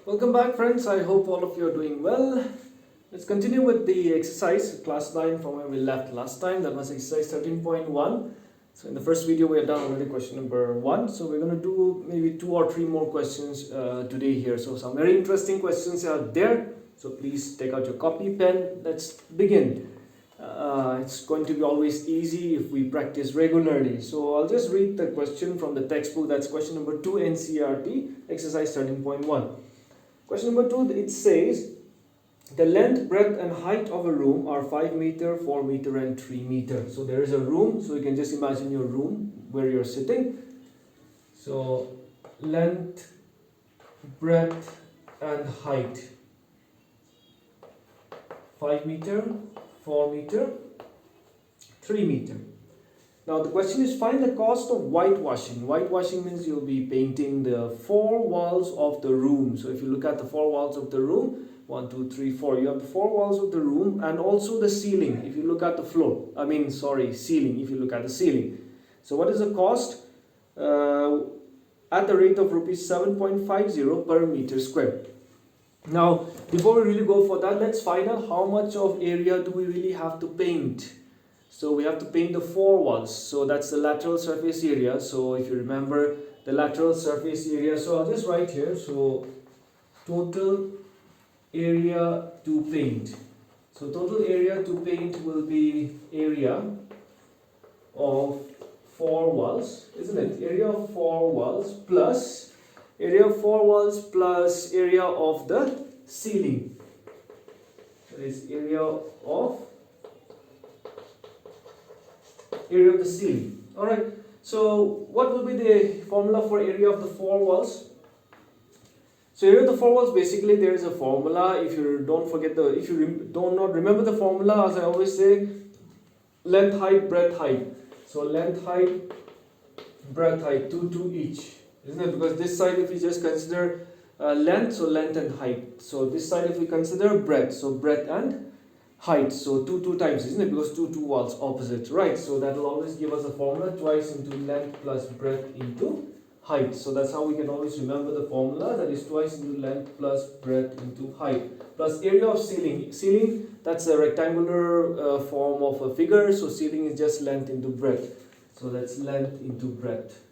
Welcome back, friends. I hope all of you are doing well. Let's continue with the exercise, class 9 from where we left last time. That was exercise 13.1. So in the first video we have done already question number 1. So we're going to do maybe 2 or 3 more questions today here. So some very interesting questions are there. So please take out your copy pen. Let's begin. It's going to be always easy if we practice regularly. So I'll just read the question from the textbook. That's question number 2 NCERT, exercise 13.1. Question number 2, it says, the length, breadth and height of a room are 5 meter, 4 meter and 3 meter. So there is a room, so you can just imagine your room where you're sitting. So length, breadth and height, 5 meter, 4 meter, 3 meter. Now the question is, find the cost of whitewashing. Whitewashing means you'll be painting the 4 walls of the room. So if you look at the 4 walls of the room, 1, 2, 3, 4, you have the 4 walls of the room and also the ceiling. If you look at the floor, ceiling, if you look at the ceiling. So what is the cost? At the rate of rupees 7.50 per meter square. Now, before we really go for that, let's find out how much of area do we really have to paint. So we have to paint the 4 walls. So that's the lateral surface area. So if you remember the lateral surface area, so I'll just write here. So total area to paint. So total area to paint will be area of 4 walls, isn't it? Area of 4 walls plus area of 4 walls plus area of the ceiling. That is area of the ceiling. Alright, so what will be the formula for area of the 4 walls? So area of the 4 walls, basically there is a formula. If you do not remember the formula, as I always say, length, height, breadth, height. So length, height, breadth, height, 2 each, isn't it? Because this side, if we just consider length, so length and height. So this side, if we consider breadth, so breadth and height, so 2 times, isn't it? Because 2 walls opposite, right? So that will always give us a formula, twice into length plus breadth into height. So that's how we can always remember the formula, that is twice into length plus breadth into height plus area of ceiling. Ceiling, that's a rectangular form of a figure, so ceiling is just length into breadth. So that's length into breadth.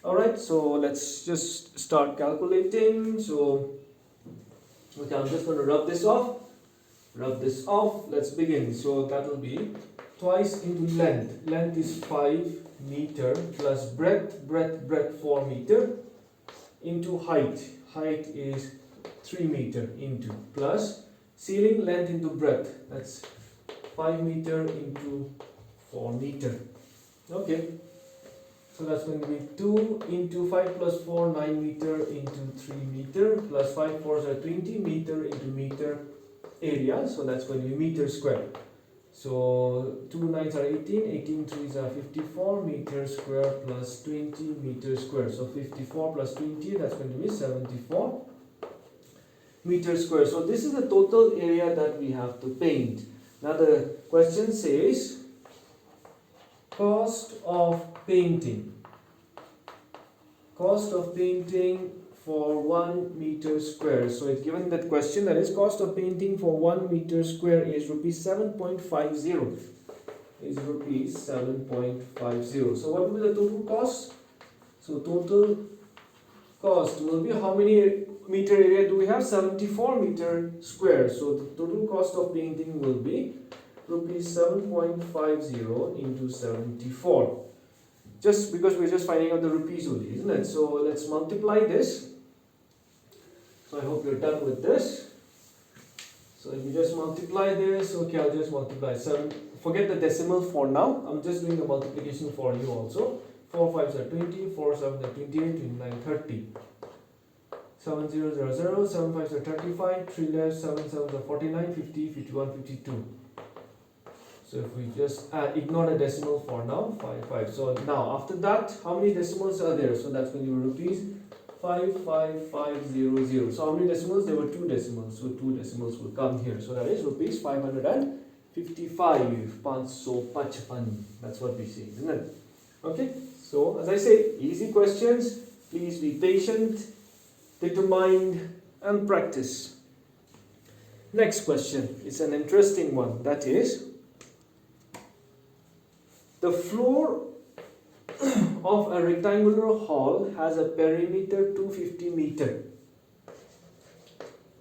Alright, so let's just start calculating. So okay, I'm just going to rub this off. Let's begin. So that will be twice into length. Length is 5 meter plus breadth 4 meter into height. Height is 3 meter into plus ceiling, length into breadth. That's 5 meter into 4 meter. Okay. So that's going to be 2 into 5 plus 4, 9 meter into 3 meter plus 5 4s are 20 meter into meter area. So that's going to be meter square. So 2 9s are 18, 18 3s are 54 meter square plus 20 meter square. So 54 plus 20, that's going to be 74 meter square. So this is the total area that we have to paint. Now the question says, cost of painting. Cost of painting for 1 meter square. So it's given that question, that is cost of painting for 1 meter square is rupees 7.50. Is rupees 7.50. So what will be the total cost? So total cost will be, how many meter area do we have? 74 meter square. So the total cost of painting will be rupees 7.50 into 74. Just because we're just finding out the rupees only, isn't it? So let's multiply this. So I hope you're done with this. So if you just multiply this, okay, I'll just multiply 7. Forget the decimal for now. I'm just doing the multiplication for you also. 4 5s are 20, 4 7s are 28, 29, 30. 7 0 0 0, 7 5s are 35, 3 left, 7 7s are 49, 50, 51, 52. So if we just ignore the decimal for now, 5 5. So now after that, how many decimals are there? So that's going to be rupees 55500. So how many decimals? There were 2 decimals. So 2 decimals will come here. So that is rupees 555. 555. That's what we say, isn't it? Okay. So as I say, easy questions. Please be patient, determined, and practice. Next question is an interesting one. That is, the floor of a rectangular hall has a perimeter 250 meter.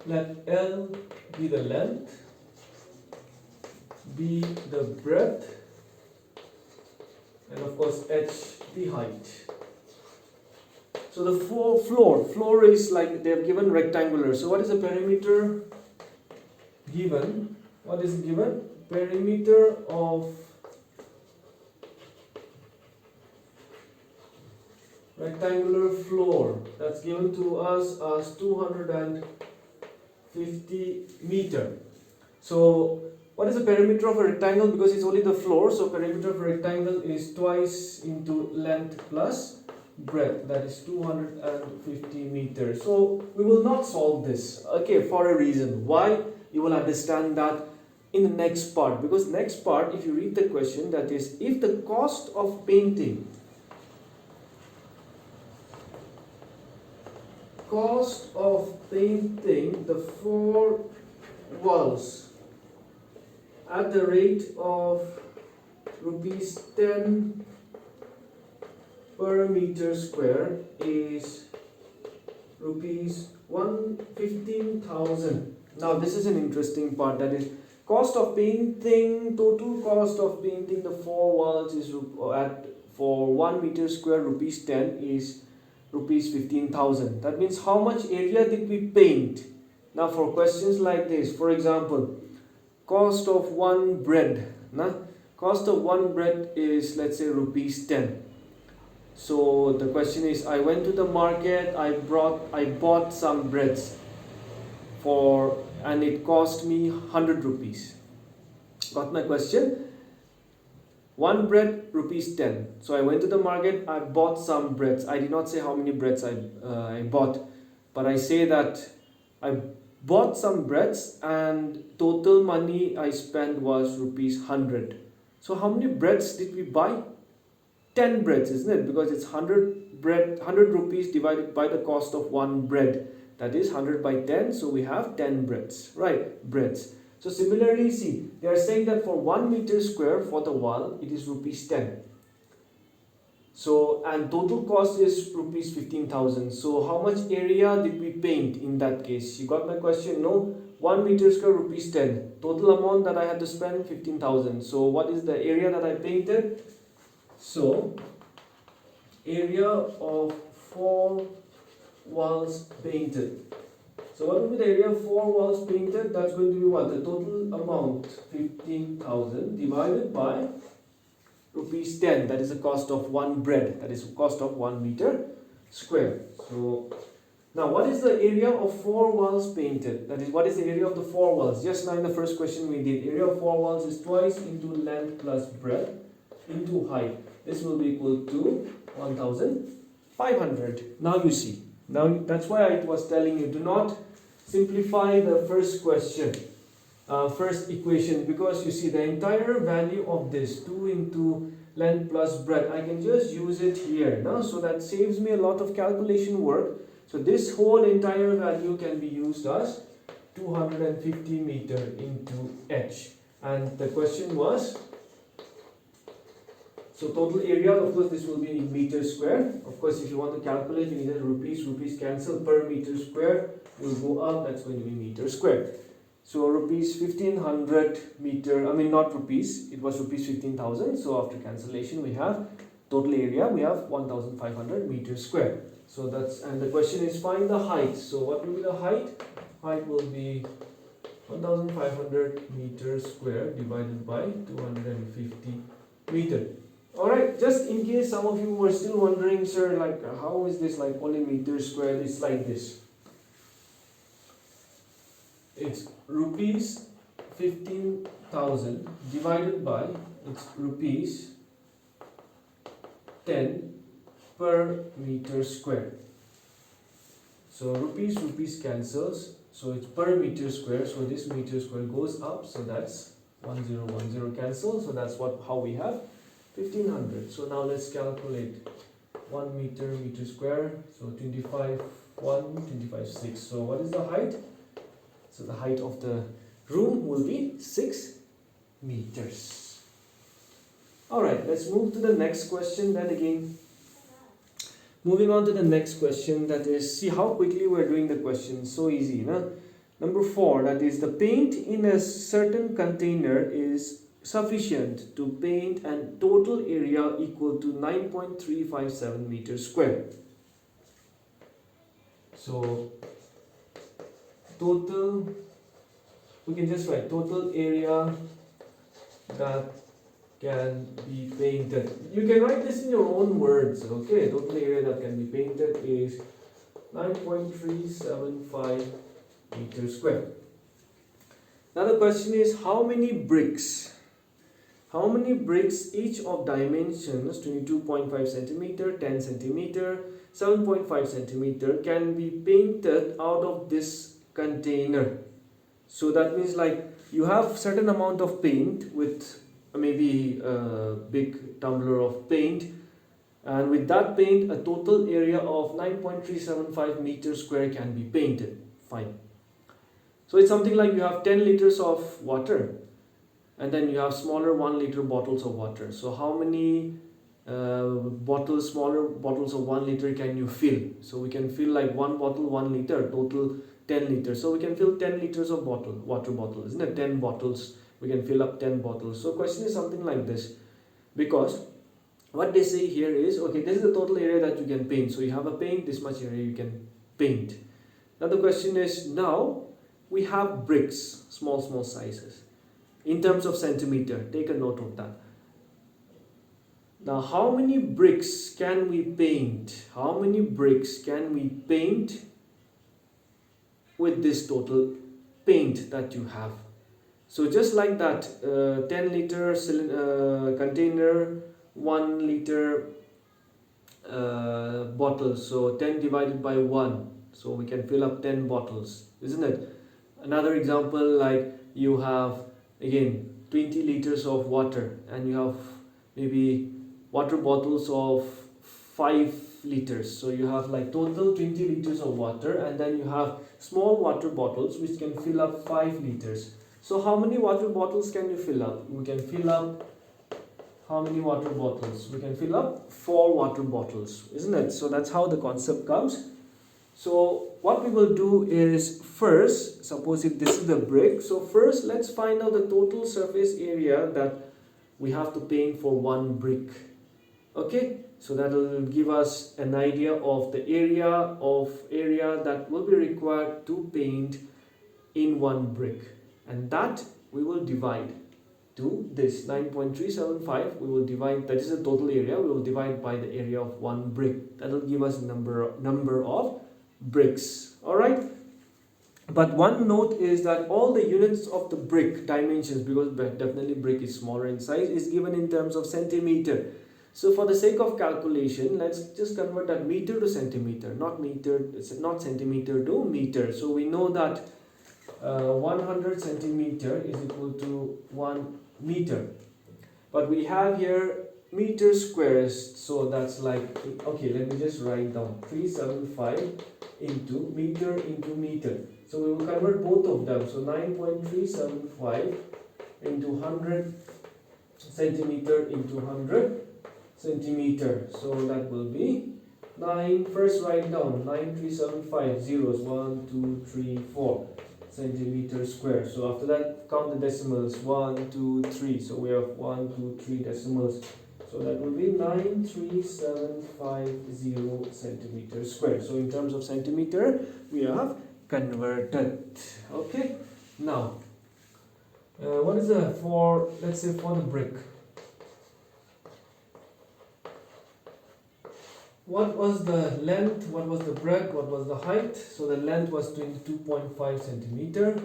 Let L be the length, B the breadth, and of course H the height. So the floor is like they have given rectangular. So what is the perimeter given? What is given? Perimeter of rectangular floor, that's given to us as 250 meter. So what is the perimeter of a rectangle? Because it's only the floor, so perimeter of a rectangle is twice into length plus breadth, that is 250 meters. So we will not solve this, okay, for a reason. Why? You will understand that in the next part, because next part, if you read the question, that is, if the cost of painting the 4 walls at the rate of rupees 10 per meter square is rupees 15,000. Now this is an interesting part, that is, cost of painting, total cost of painting the 4 walls is for 1 meter square rupees 10 is rupees 15,000. That means how much area did we paint? Now for questions like this, for example, cost of one bread, cost of one bread is, let's say, rupees 10. So the question is, I went to the market, I bought some breads and it cost me 100 rupees. Got my question? One bread rupees 10. So I went to the market, I bought some breads. I did not say how many breads I bought, but I say that I bought some breads and total money I spent was rupees 100. So how many breads did we buy? 10 breads, isn't it? Because it's 100 rupees divided by the cost of one bread. That is 100 by 10. So we have 10 breads, right? Breads. So similarly, see, they are saying that for 1 meter square for the wall, it is rupees 10. So, and total cost is rupees 15,000. So how much area did we paint in that case? You got my question? No? 1 meter square rupees 10. Total amount that I had to spend 15,000. So what is the area that I painted? So area of 4 walls painted. So what will be the area of 4 walls painted? That's going to be what? The total amount 15,000 divided by rupees 10. That is the cost of one bread. That is the cost of 1 meter square. So now what is the area of 4 walls painted? That is, what is the area of the 4 walls? Just now in the first question we did. Area of 4 walls is twice into length plus breadth into height. This will be equal to 1,500. Now you see. Now that's why I was telling you, do not simplify the first question, first equation, because you see the entire value of this 2 into length plus breadth, I can just use it here now, so that saves me a lot of calculation work. So this whole entire value can be used as 250 meter into h, and the question was, so total area, of course this will be in meters square. Of course if you want to calculate, you need a rupees cancel, per meter square will go up, that's going to be meter square. So rupees 1500 meter, not rupees, it was rupees 15,000. So after cancellation we have total area, we have 1,500 meters square. So that's, and the question is find the height. So what will be the height? Height will be 1,500 meters square divided by 250 meter. Alright, just in case some of you were still wondering, sir, like how is this like only meters square? It's like this. It's rupees 15,000 divided by, it's rupees 10 per meter square. So rupees cancels, so it's per meter square, so this meter square goes up, so that's 1010 cancel, so that's how we have 1500. So now let's calculate 1 meter square, so 25 125, 6. So what is the height? So the height of the room will be 6 meters. Alright, let's move to the next question then again. Moving on to the next question, that is, see how quickly we're doing the question. So easy, no? Number 4, that is, the paint in a certain container is sufficient to paint an total area equal to 9.357 meters square. So total, we can just write total area that can be painted. You can write this in your own words, okay? Total area that can be painted is 9.375 meters square. Now the question is, how many bricks? How many bricks each of dimensions 22.5 centimeter, 10 centimeter, 7.5 centimeter can be painted out of this container? So that means like you have certain amount of paint with maybe a big tumbler of paint, and with that paint a total area of 9.375 meters square can be painted. Fine. So it's something like you have 10 liters of water and then you have smaller 1 liter bottles of water. So how many smaller bottles of 1 liter can you fill? So we can fill like one bottle 1 liter, total 10 liters. So we can fill 10 liters of water bottle, isn't it? 10 bottles. We can fill up 10 bottles. So question is something like this, because what they say here is, okay, this is the total area that you can paint. So you have a paint, this much area you can paint. Now the question is, now we have bricks, small sizes, in terms of centimeter. Take a note of that. Now how many bricks can we paint? How many bricks can we paint with this total paint that you have? So just like that, 10 liter container, 1 liter bottle, so 10 divided by 1, so we can fill up 10 bottles, isn't it? Another example, like you have again 20 liters of water and you have maybe water bottles of 5 liters, so you have like total 20 liters of water, and then you have small water bottles which can fill up 5 liters. So how many water bottles can you fill up? We can fill up, how many water bottles? We can fill up 4 water bottles, isn't it? So that's how the concept comes. So what we will do is, first, suppose if this is the brick, so first let's find out the total surface area that we have to paint for one brick. Okay, so that will give us an idea of the area that will be required to paint in one brick, and that we will divide to this 9.375. We will divide, that is the total area, we will divide by the area of one brick. That will give us number of bricks. All right, but one note is that all the units of the brick dimensions, because definitely brick is smaller in size, is given in terms of centimeter. So for the sake of calculation, let's just convert that meter to centimeter, not centimeter to meter. So we know that 100 centimeter is equal to 1 meter, but we have here meter squares, so that's like, okay, let me just write down 375 into meter. So we will convert both of them. So 9.375 into 100 centimeter into 100 centimeter. So that will be 9. First write down 9.375 zeros, 1, 2, 3, 4 centimeter square. So after that, count the decimals, 1, 2, 3. So we have 1, 2, 3 decimals. So that will be 93750 centimeters square. So in terms of centimeter, we have converted. Okay. Now, what is the let's say for the brick? What was the length? What was the breadth? What was the height? So the length was 22.5 centimeter.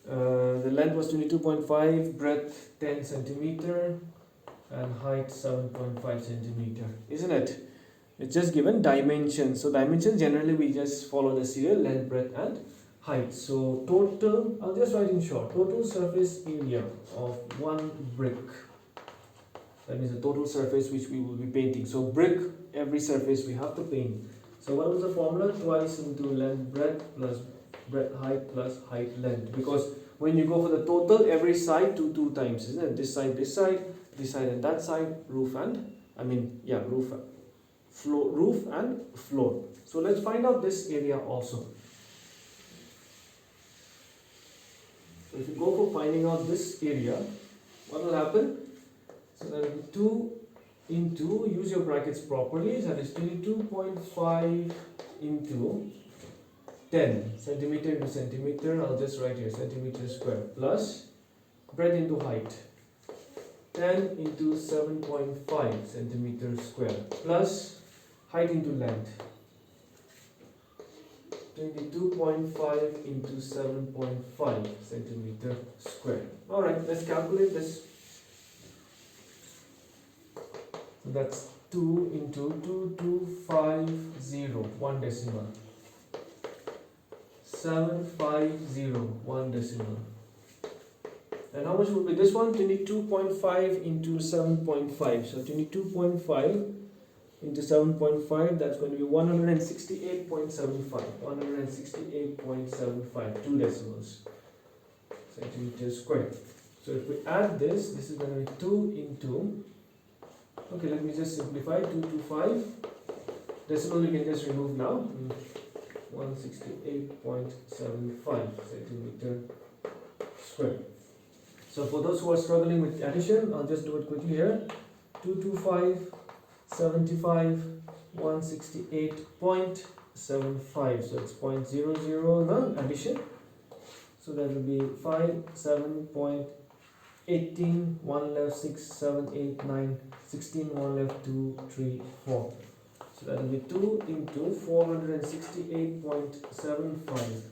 The length was 22.5, breadth 10 centimeter, and height 7.5 centimeter, isn't it? It's just given dimensions. So dimensions, generally we just follow the serial length, breadth and height. So total, I'll just write in short, total surface area of one brick. That means the total surface which we will be painting. So brick, every surface we have to paint. So what was the formula? Twice into length breadth plus breadth height plus height length. Because when you go for the total, every side two times, isn't it? This side, and that side, roof and roof and floor. So let's find out this area also. So if you go for finding out this area, what will happen? So that will be 2 into, use your brackets properly, that is 22.5 into 10 centimeter into centimeter. I'll just write here centimeter square plus breadth into height 10 into 7.5 centimeter square plus height into length 22.5 into 7.5 centimeter square. Alright, let's calculate this. So that's 2 into 2250, 1 decimal. 750, 1 decimal. And how much would be this one? 22.5 into 7.5. So 22.5 into 7.5, that's going to be 168.75. 168.75, 2 decimals. Centimeters squared. So if we add this, this is going to be 2 into, okay, let me just simplify, 225. Decimal we can just remove now. 168.75 centimeter squared. So for those who are struggling with addition, I'll just do it quickly here. 225, 75, 168.75. So it's 0.00 no addition. So that will be 5, 7.18, 1 left, 6, 7, 8, 9, 16, 1 left, 2, 3, 4. So that will be 2 into 468.75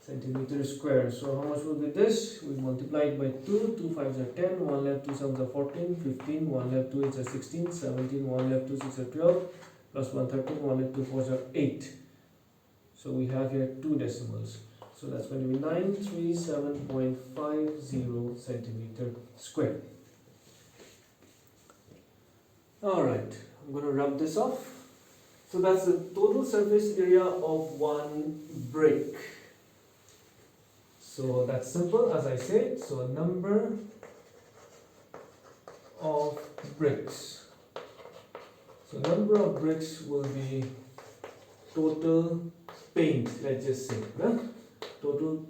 centimeters square. So how much will be this? We multiply it by 2, 2 5s are 10, 1 left, 2 7s are 14, 15, 1 left, 2 8s are 16, 17, 1 left, 2 6 are 12, plus 1 13, 1 left, 2 4s are 8. So we have here 2 decimals. So that's going to be 937.50 centimeter square. Alright, I'm going to rub this off. So that's the total surface area of one brick. So that's simple as I said. So number of bricks. So number of bricks will be total paint, let's just say. Huh? Total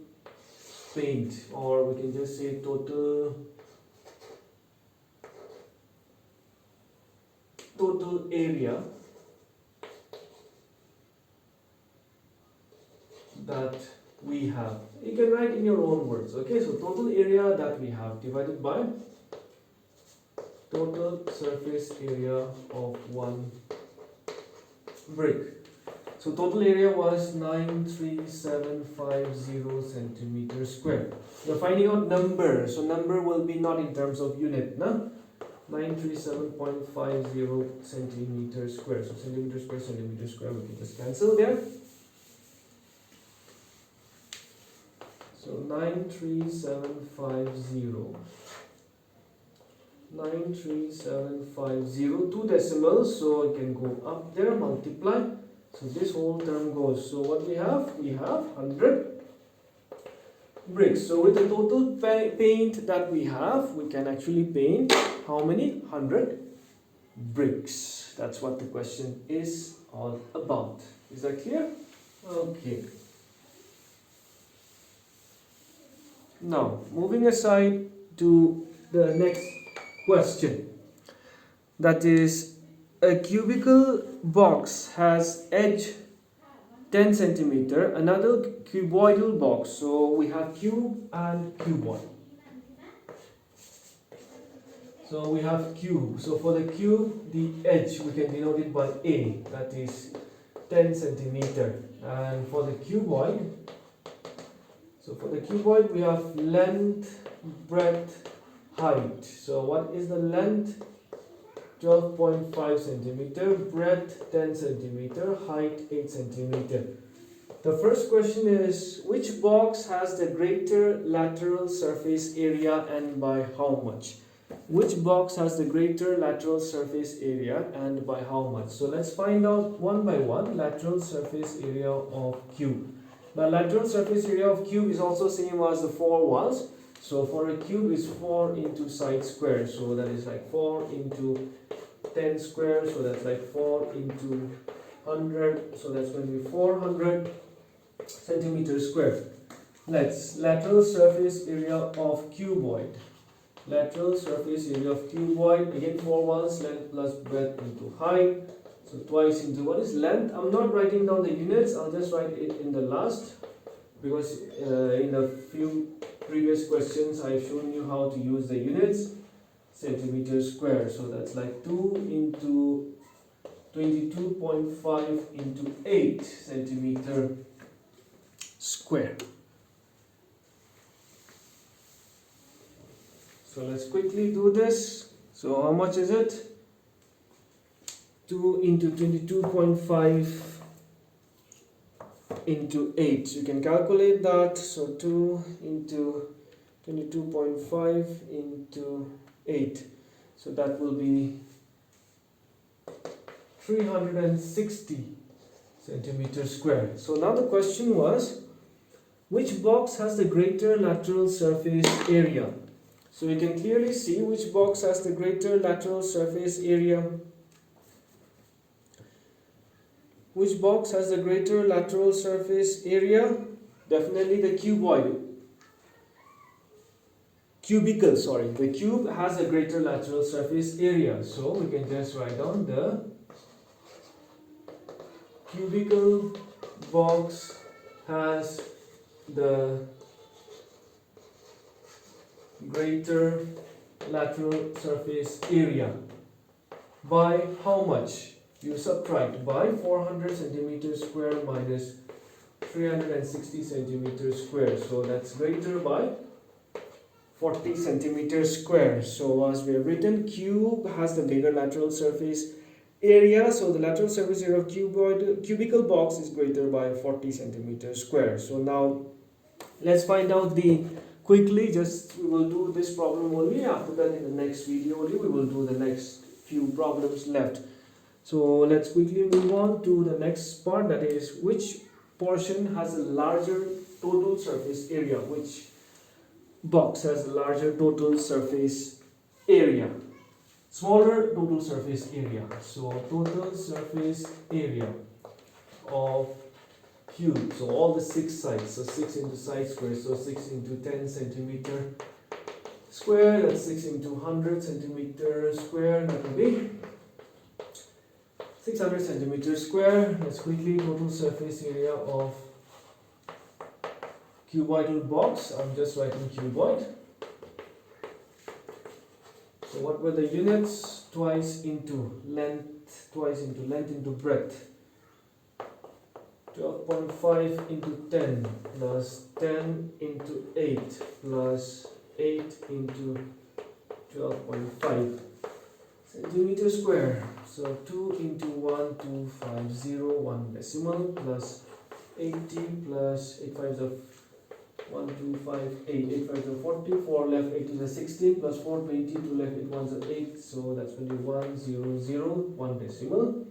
paint, or we can just say total area that we have. You can write in your own words. Okay, so total area that we have divided by total surface area of one brick. So total area was 93750 centimeters square. You're finding out number. So number will be not in terms of unit, no? 937.50 centimeters square. So centimeter square, we can just cancel there. So 93750, 2 decimals, so it can go up there, multiply. So this whole term goes. So what we have? We have 100 bricks. So with the total paint that we have, we can actually paint how many? 100 bricks. That's what the question is all about. Is that clear? Okay. Now, moving aside to the next question. That is, a cubical box has edge 10 centimeter, another cuboidal box. So we have cube and cuboid. So we have cube. So for the cube, the edge we can denote it by A, that is 10 centimeter. And for the cuboid, so for the cuboid we have length, breadth, height. So what is the length? 12.5 centimeter, breadth 10 centimeter, height 8 centimeter. The first question is, which box has the greater lateral surface area and by how much? Which box has the greater lateral surface area and by how much? So let's find out one by one. Lateral surface area of cube. Now lateral surface area of cube is also same as the four walls. So for a cube is 4 into side square. So that is like 4 into 10 square. So that's like 4 into 100. So that's going to be 400 centimeters square. Let's lateral surface area of cuboid. Lateral surface area of cuboid, again 4 walls, length plus breadth into height. So twice into what is length. I'm not writing down the units, I'll just write it in the last, because in a few previous questions I've shown you how to use the units. Centimeters square, so that's like 2 into 22.5 into 8 centimeter square. So let's quickly do this. So how much is it? 2 into 22.5 into 8. You can calculate that. So 2 into 22.5 into 8. So that will be 360 centimeters square. So now the question was, which box has the greater lateral surface area? So you can clearly see which box has the greater lateral surface area. Which box has the greater lateral surface area? Definitely the cuboid. Cubical, sorry. The cube has a greater lateral surface area. So we can just write down the cubical box has the greater lateral surface area. By how much? You subtract by 400 centimeters square minus 360 centimeters square. So that's greater by 40 centimeters square. So as we have written, cube has the bigger lateral surface area. So the lateral surface area of cubical box is greater by 40 centimeters square. So now let's find out the quickly, just we will do this problem only. After that, in the next video only, we will do the next few problems left. So let's quickly move on to the next part, that is which portion has a larger total surface area. Which box has a larger total surface area? Smaller total surface area. So total surface area of cube. So all the 6 sides. So 6 into side square. So 6 into 10 centimeter square. That's 6 into 100 centimeter square. That will be 600 centimeters square. Let's quickly total surface area of cuboidal box. I'm just writing cuboid. So what were the units? Twice into length into breadth. 12.5 into 10 plus 10 into 8 plus 8 into 12.5 centimeter square. So 2 into 1250, 1 decimal, plus 80 plus 8 5s of 1258, 8 5s of 40, 4 left, 8 is a 16, plus 420, 2 left, 8 1s are 8, so that's going to be 100, 1 decimal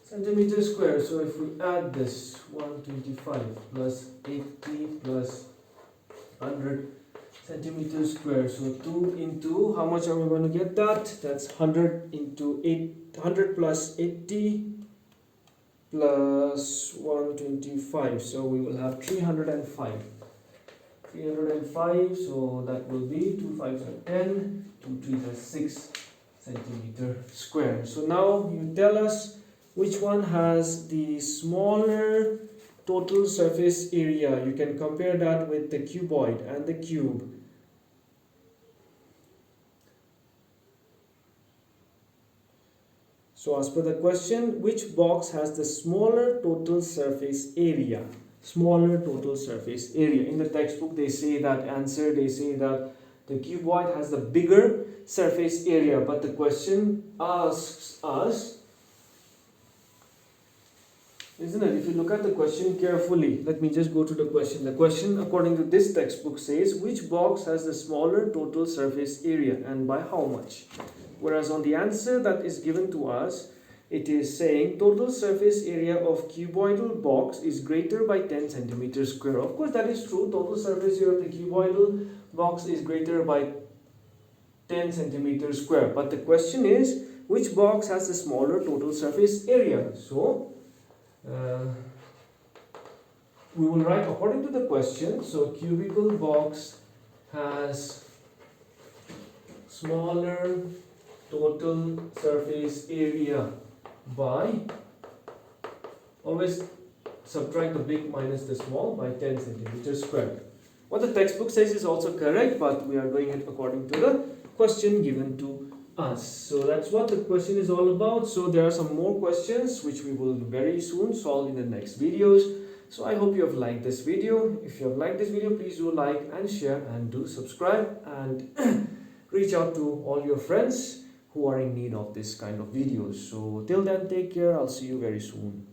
centimeter square. So if we add this 125 plus 80 plus 100 centimeters square, so 2 into, how much are we going to get that? That's 100 into 100 plus 80 plus 125, so we will have 305. 305, so that will be 2 5s are 10, 2 3s are 6 centimeter square. So now you tell us which one has the smaller total surface area. You can compare that with the cuboid and the cube. So as per the question, which box has the smaller total surface area? Smaller total surface area. In the textbook they say that answer, they say that the cuboid has the bigger surface area, but the question asks us isn't it? If you look at the question carefully, let me just go to the question. The question, according to this textbook, says which box has the smaller total surface area and by how much? Whereas on the answer that is given to us, it is saying total surface area of cuboidal box is greater by 10 centimeters square. Of course, that is true. Total surface area of the cuboidal box is greater by 10 centimeters square. But the question is, which box has the smaller total surface area? So, we will write according to the question. So, cubical box has smaller total surface area by, always subtract the big minus the small, by 10 centimeters square. What the textbook says is also correct, but we are doing it according to the question given to us. So that's what the question is all about. So there are some more questions which we will very soon solve in the next videos. So I hope you have liked this video. If you have liked this video, please do like and share and do subscribe and reach out to all your friends who are in need of this kind of videos. So till then, take care. I'll see you very soon.